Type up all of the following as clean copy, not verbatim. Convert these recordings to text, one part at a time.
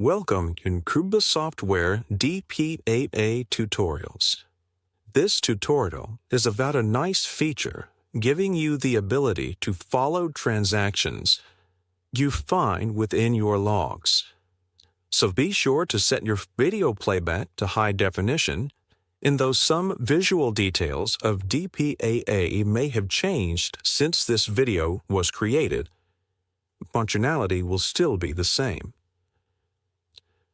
Welcome to Kumbasoft DPAA tutorials. This tutorial is about a nice feature giving you the ability to follow transactions you find within your logs. So be sure to set your video playback to high definition, and though some visual details of DPAA may have changed since this video was created, functionality will still be the same.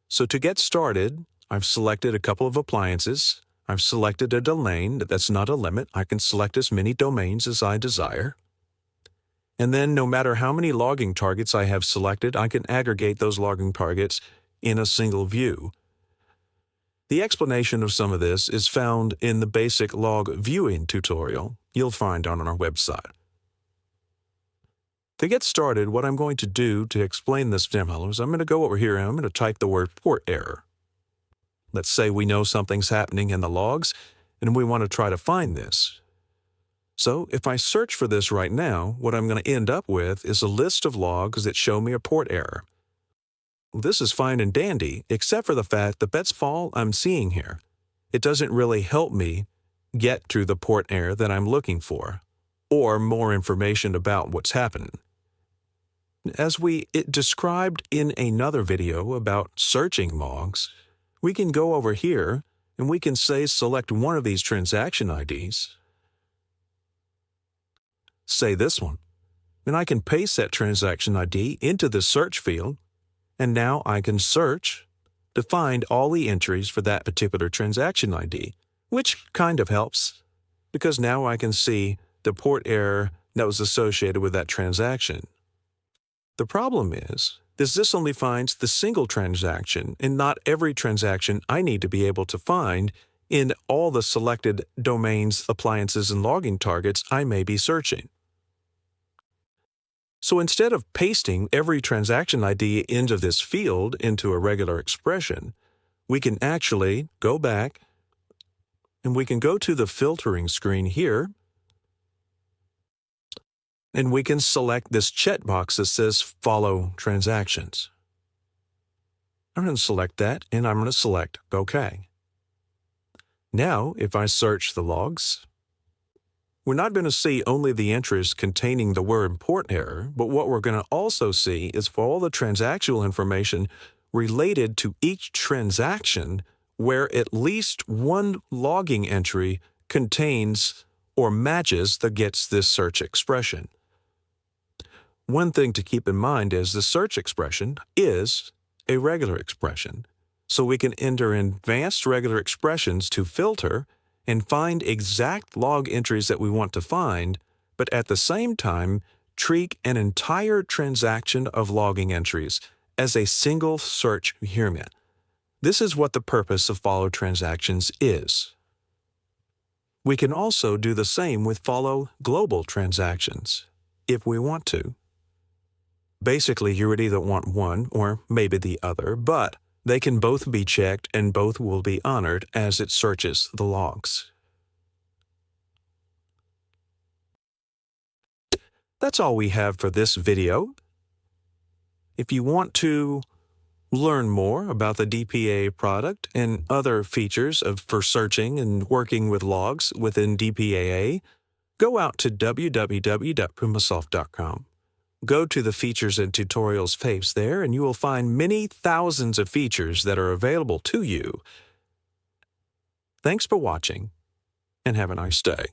So to get started, I've selected a couple of appliances. I've selected a domain. That's not a limit. I can select as many domains as I desire. And then no matter how many logging targets I have selected, I can aggregate those logging targets in a single view. The explanation of some of this is found in the basic log viewing tutorial you'll find on our website. To get started, what I'm going to do to explain this demo is I'm going to go over here and I'm going to type the word port error. Let's say we know something's happening in the logs and we want to try to find this. So if I search for this right now, what I'm going to end up with is a list of logs that show me a port error. This is fine and dandy, except for the fact that that's all I'm seeing here. It doesn't really help me get to the port error that I'm looking for, or more information about what's happening. As we described in another video about searching logs, we can go over here and we can say select one of these transaction IDs, say this one, and I can paste that transaction ID into the search field, and now I can search to find all the entries for that particular transaction ID, which kind of helps because now I can see the port error that was associated with that transaction. The problem is this only finds the single transaction and not every transaction I need to be able to find in all the selected domains, appliances, and logging targets I may be searching. So instead of pasting every transaction ID into this field into a regular expression, we can actually go back and we can go to the filtering screen here, and we can select this checkbox that says Follow Transactions. I'm going to select that, and I'm going to select OK. Now, if I search the logs, we're not going to see only the entries containing the word port error, but what we're going to also see is for all the transactional information related to each transaction where at least one logging entry contains or matches that gets this search expression. One thing to keep in mind is the search expression is a regular expression, so we can enter in advanced regular expressions to filter and find exact log entries that we want to find, but at the same time treat an entire transaction of logging entries as a single search unit. This is what the purpose of follow transactions is. We can also do the same with follow global transactions, if we want to. Basically, you would either want one or maybe the other, but they can both be checked and both will be honored as it searches the logs. That's all we have for this video. If you want to learn more about the DPAA product and other features for searching and working with logs within DPAA, go out to www.kumbasoft.com. Go to the Features and Tutorials page there, and you will find many thousands of features that are available to you. Thanks for watching, and have a nice day.